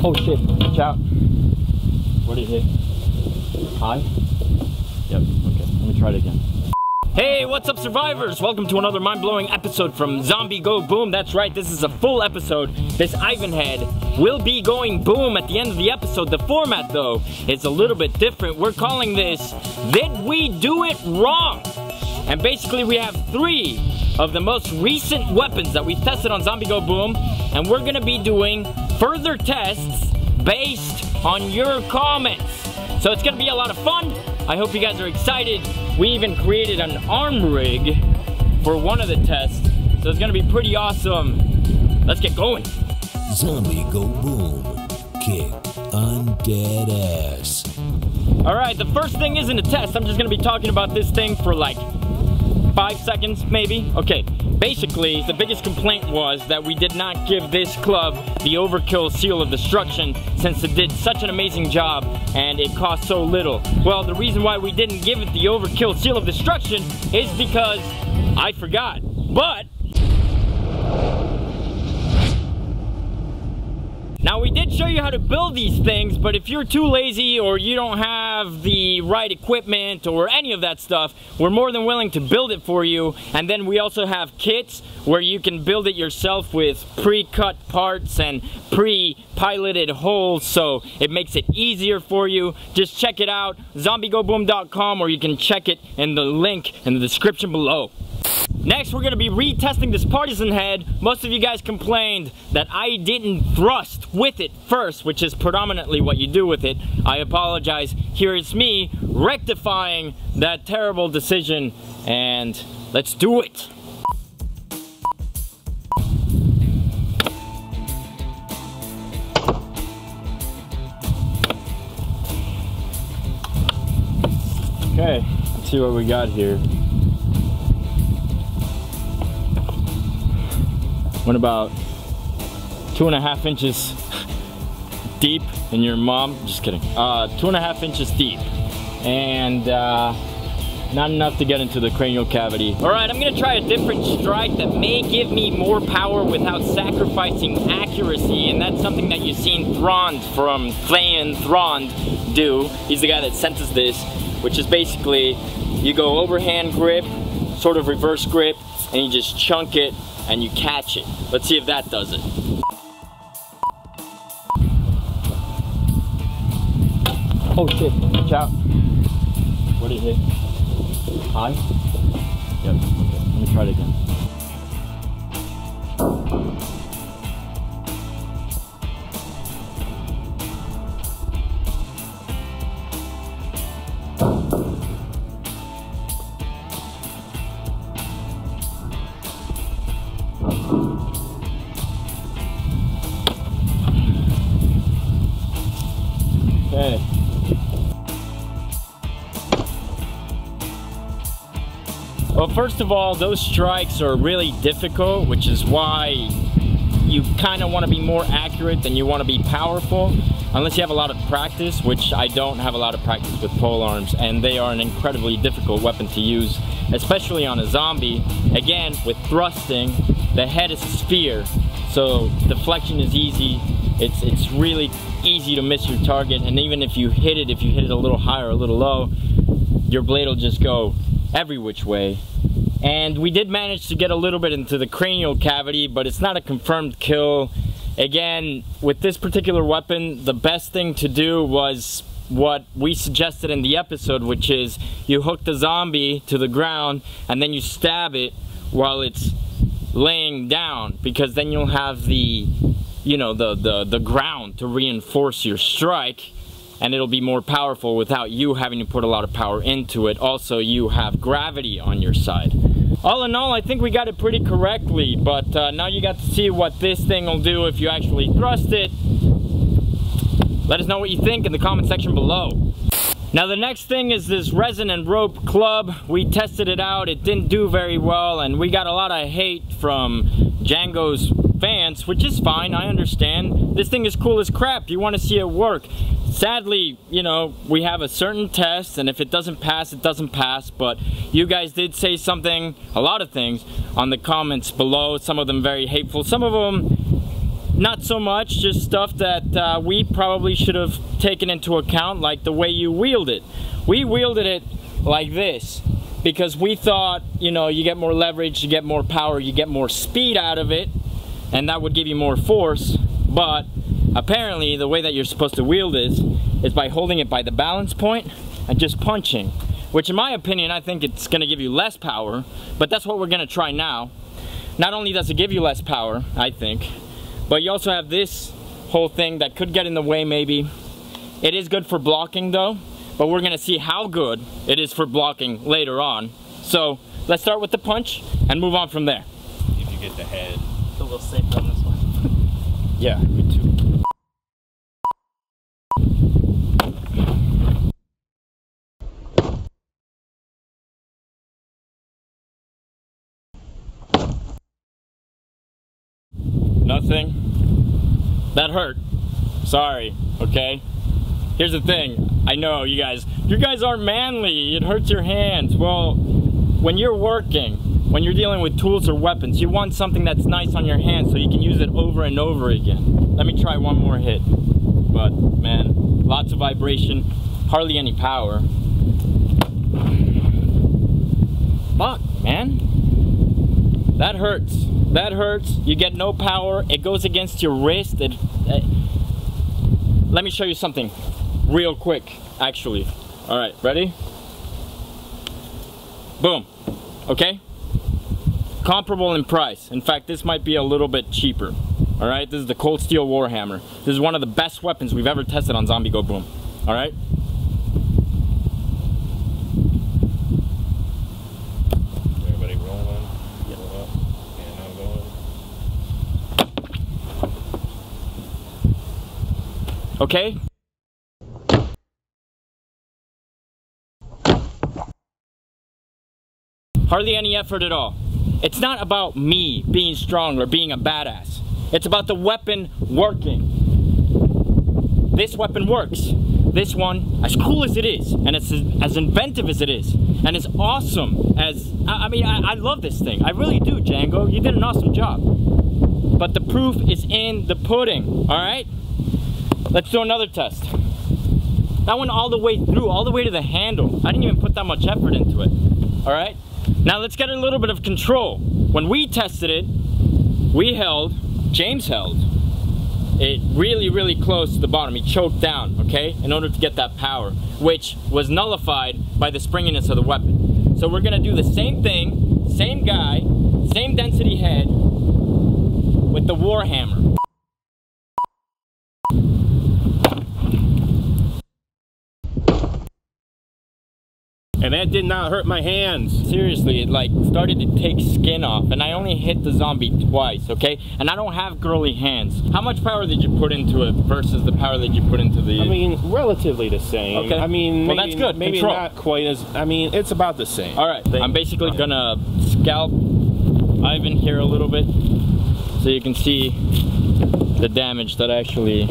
Oh shit, watch out. What did it hit? High? Yep, okay, let me try it again. Hey, what's up survivors? Welcome to another mind-blowing episode from Zombie Go Boom. That's right, this is a full episode. This Ivan head will be going boom at the end of the episode. The format though is a little bit different. We're calling this, Did We Do It Wrong? And basically we have 3 of the most recent weapons that we've tested on Zombie Go Boom, and we're gonna be doing further tests based on your comments. So it's gonna be a lot of fun. I hope you guys are excited. We even created an arm rig for one of the tests, so it's gonna be pretty awesome. Let's get going. Zombie Go Boom, kick undead ass. Alright, the first thing isn't a test. I'm just gonna be talking about this thing for like 5 seconds, maybe. Okay, basically, the biggest complaint was that we did not give this club the Overkill Seal of Destruction since it did such an amazing job and it cost so little. Well, the reason why we didn't give it the Overkill Seal of Destruction is because I forgot. But now, we did show you how to build these things, but if you're too lazy or you don't have the right equipment or any of that stuff, we're more than willing to build it for you. And then we also have kits where you can build it yourself with pre-cut parts and pre-piloted holes, so it makes it easier for you. Just check it out, zombiegoboom.com, or you can check it in the link in the description below. Next, we're gonna be retesting this partisan head. Most of you guys complained that I didn't thrust with it first, which is predominantly what you do with it. I apologize. Here is me rectifying that terrible decision, and let's do it. Okay, let's see what we got here. Went about 2.5 inches deep in your mom, just kidding. 2.5 inches deep, and not enough to get into the cranial cavity. All right, I'm gonna try a different strike that may give me more power without sacrificing accuracy, and that's something that you've seen Thrond from Thrond do. He's the guy that sent us this, which is basically you go overhand grip, sort of reverse grip, and you just chunk it and you catch it. Let's see if that does it. Oh shit, watch out. What did it hit? High? Yep, okay, let me try it again. Okay. Well, first of all, those strikes are really difficult, which is why you kind of want to be more accurate than you want to be powerful, unless you have a lot of practice, which I don't have a lot of practice with pole arms, and they are an incredibly difficult weapon to use, especially on a zombie. Again, with thrusting, the head is a sphere, so deflection is easy. It's really easy to miss your target, and even if you hit it a little high or a little low, your blade will just go every which way. And we did manage to get a little bit into the cranial cavity, but it's not a confirmed kill. Again, with this particular weapon, the best thing to do was what we suggested in the episode, which is you hook the zombie to the ground and then you stab it while it's laying down, because then you'll have the, you know, the ground to reinforce your strike, and it'll be more powerful without you having to put a lot of power into it. Also, you have gravity on your side. All in all, I think we got it pretty correctly, but now you got to see what this thing will do if you actually thrust it. Let us know what you think in the comment section below. Now the next thing is this Resonant rope club. We tested it out, it didn't do very well, and we got a lot of hate from Django's fans, which is fine, I understand. This thing is cool as crap, you want to see it work. Sadly, you know, we have a certain test, and if it doesn't pass, it doesn't pass, but you guys did say something, a lot of things, on the comments below, some of them very hateful, some of them not so much, just stuff that we probably should have taken into account, like the way you wield it. We wielded it like this because we thought, you know, you get more leverage, you get more power, you get more speed out of it, and that would give you more force. But apparently the way that you're supposed to wield this is by holding it by the balance point and just punching, which in my opinion, I think it's going to give you less power, but that's what we're going to try now. Not only does it give you less power, I think, but you also have this whole thing that could get in the way maybe. It is good for blocking though, but we're gonna see how good it is for blocking later on. So let's start with the punch and move on from there. If you get the head. It's a little safer on this one. Yeah, me too. Nothing. That hurt. Sorry, okay? Here's the thing. I know you guys aren't manly. It hurts your hands. Well, when you're working, when you're dealing with tools or weapons, you want something that's nice on your hands so you can use it over and over again. Let me try one more hit. But, man, lots of vibration, hardly any power. Fuck, man. That hurts. That hurts. You get no power. It goes against your wrist. Let me show you something real quick, actually. All right, ready? Boom. Okay? Comparable in price. In fact, this might be a little bit cheaper. All right? This is the Cold Steel Warhammer. This is one of the best weapons we've ever tested on Zombie Go Boom. All right? Okay? Hardly any effort at all. It's not about me being strong or being a badass. It's about the weapon working. This weapon works. This one, as cool as it is, and it's as inventive as it is, and as awesome as, I mean, I love this thing. I really do, Django. You did an awesome job. But the proof is in the pudding, all right? Let's do another test. That went all the way through, all the way to the handle. I didn't even put that much effort into it. All right? Now let's get a little bit of control. When we tested it, James held it really, really close to the bottom. He choked down, okay? In order to get that power, which was nullified by the springiness of the weapon. So we're gonna do the same thing, same guy, same density head with the Warhammer. And that did not hurt my hands. Seriously, it like started to take skin off, and I only hit the zombie twice, okay? And I don't have girly hands. How much power did you put into it versus the power that you put into the... I mean, relatively the same. Okay. I mean, well, maybe, that's good. Maybe Control. not quite as... I mean, it's about the same. All right. I'm basically gonna scalp Ivan here a little bit so you can see the damage that actually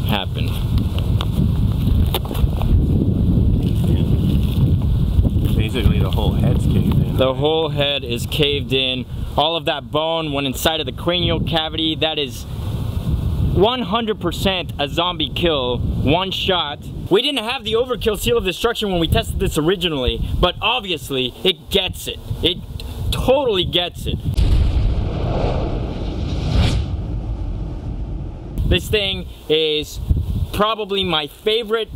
happened. Basically, the whole head's caved in. The whole head is caved in. All of that bone went inside of the cranial cavity. That is 100% a zombie kill, one shot. We didn't have the overkill seal of destruction when we tested this originally, but obviously it gets it. It totally gets it. This thing is probably my favorite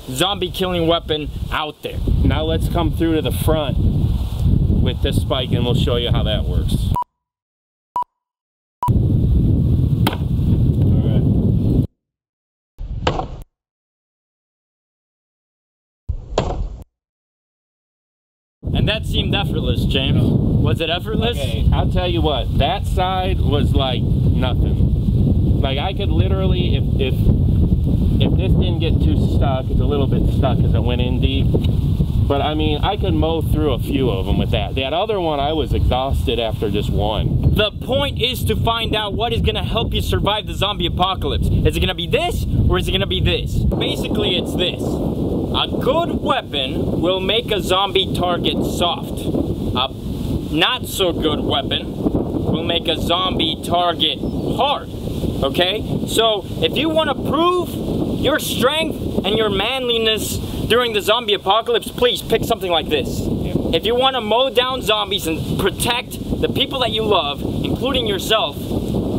zombie killing weapon out there. Now let's come through to the front with this spike and we'll show you how that works. And that seemed effortless, James. Was it effortless? Okay, I'll tell you what, that side was like nothing. Like I could literally, if this didn't get too stuck, it's a little bit stuck because it went in deep. But I mean, I could mow through a few of them with that. That other one, I was exhausted after just one. The point is to find out what is gonna help you survive the zombie apocalypse. Is it gonna be this, or is it gonna be this? Basically, it's this. A good weapon will make a zombie target soft. A not so good weapon will make a zombie target hard. Okay? So if you want to prove your strength and your manliness during the zombie apocalypse, please pick something like this. If you want to mow down zombies and protect the people that you love, including yourself,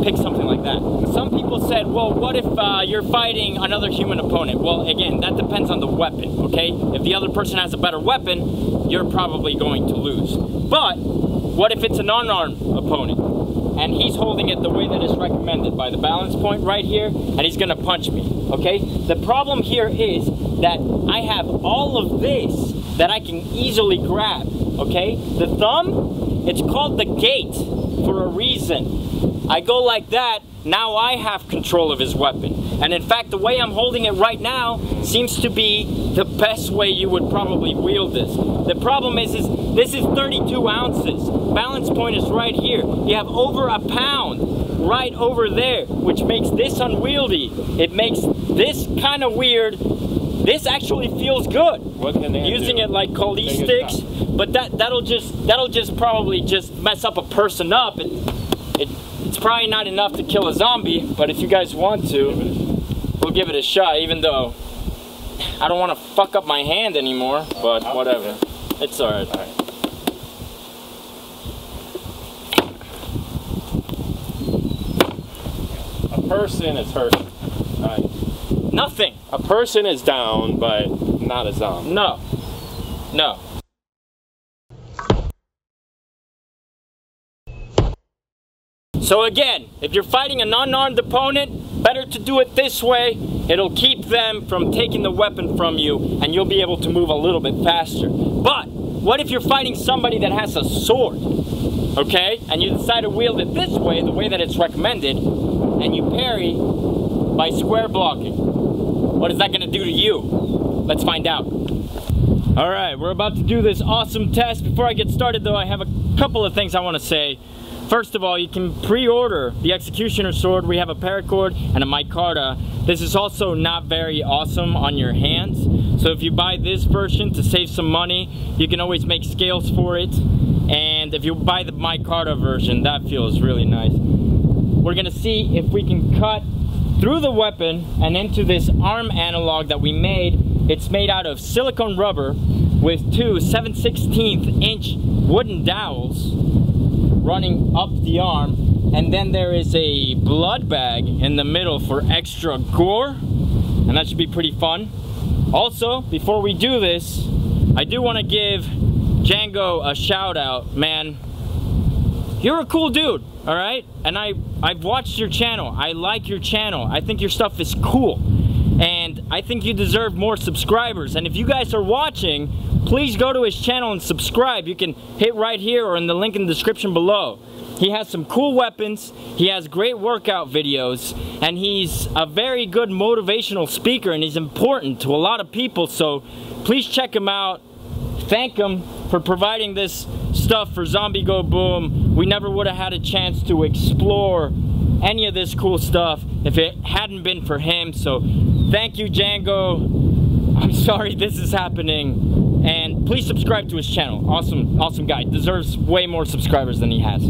pick something like that. Some people said, well, what if you're fighting another human opponent? Well, again, that depends on the weapon, okay? If the other person has a better weapon, you're probably going to lose. But what if it's a non-armed opponent and he's holding it the way that is recommended by the balance point right here, and he's gonna punch me, okay? The problem here is that I have all of this that I can easily grab, okay? The thumb, it's called the gate for a reason. I go like that, now I have control of his weapon. And in fact, the way I'm holding it right now seems to be the best way you would probably wield this. The problem is this is 32 ounces. Balance point is right here. You have over a pound right over there, which makes this unwieldy. It makes this kind of weird. This actually feels good. What can they using do? it like Kali sticks, but that'll just probably just mess up a person up. It's probably not enough to kill a zombie, but if you guys want to, we'll give it a shot, even though I don't want to fuck up my hand anymore, but whatever. It's alright. A person is hurt. Nothing. A person is down, but not a zombie. No. No. So again, if you're fighting a non-armed opponent, better to do it this way. It'll keep them from taking the weapon from you, and you'll be able to move a little bit faster. But what if you're fighting somebody that has a sword, okay? And you decide to wield it this way, the way that it's recommended, and you parry by square blocking. What is that going to do to you? Let's find out. All right, we're about to do this awesome test. Before I get started though, I have a couple of things I want to say. First of all, you can pre-order the Executioner sword. We have a paracord and a micarta. This is also not very awesome on your hands. So if you buy this version to save some money, you can always make scales for it. And if you buy the micarta version, that feels really nice. We're gonna see if we can cut through the weapon and into this arm analog that we made. It's made out of silicone rubber with two 7/16 inch wooden dowels running up the arm, and then there is a blood bag in the middle for extra gore, and that should be pretty fun. Also, before we do this, I do want to give Django a shout out. Man, you're a cool dude, all right? And I've watched your channel. I like your channel. I think your stuff is cool, and I think you deserve more subscribers. And if you guys are watching, please go to his channel and subscribe. You can hit right here or in the link in the description below. He has some cool weapons, he has great workout videos, and he's a very good motivational speaker, and he's important to a lot of people, so please check him out. Thank him for providing this stuff for Zombie Go Boom. We never would have had a chance to explore any of this cool stuff if it hadn't been for him, so thank you, Django. I'm sorry this is happening. And please subscribe to his channel. Awesome guy. Deserves way more subscribers than he has.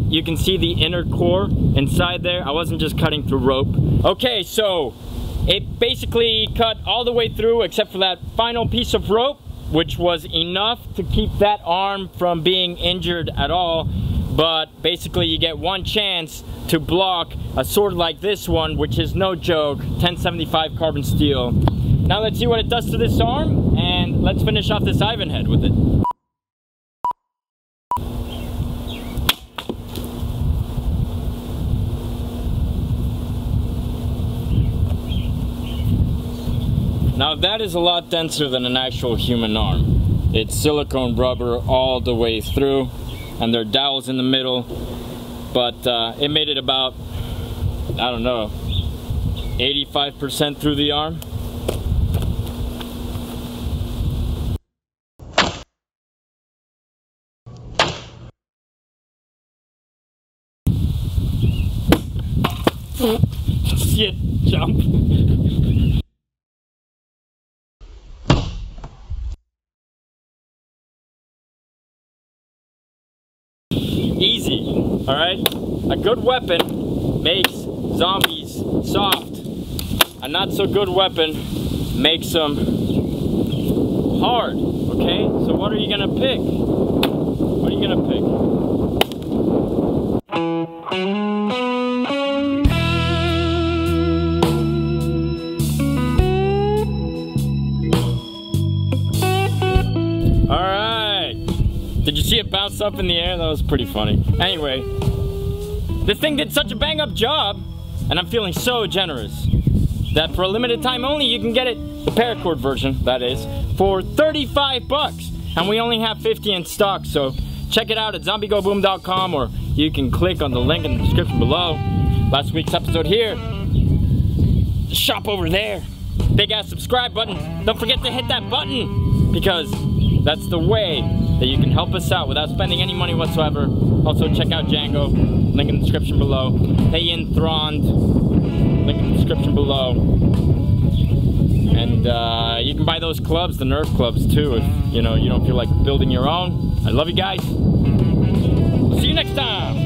You can see the inner core inside there. I wasn't just cutting through rope. Okay, so it basically cut all the way through except for that final piece of rope, which was enough to keep that arm from being injured at all. But basically you get one chance to block a sword like this one, which is no joke, 1075 carbon steel. Now let's see what it does to this arm, and let's finish off this Ivan head with it. Now that is a lot denser than an actual human arm. It's silicone rubber all the way through, and there are dowels in the middle, but it made it about I don't know, 85% through the arm. Shit, jump. Easy, all right? A good weapon makes zombies soft. A not so good weapon makes them hard, okay? So what are you gonna pick? What are you gonna pick? Did you see it bounce up in the air? That was pretty funny. Anyway, this thing did such a bang up job, and I'm feeling so generous, that for a limited time only, you can get it, the paracord version, that is, for 35 bucks. And we only have 50 in stock, so check it out at zombiegoboom.com, or you can click on the link in the description below. Last week's episode here, just shop over there. Big ass subscribe button. Don't forget to hit that button, because that's the way that you can help us out without spending any money whatsoever. Also, check out Django, link in the description below. Hey Enthroned, link in the description below. And you can buy those clubs, the Nerf clubs too, if you know you don't feel like building your own. I love you guys. We'll see you next time.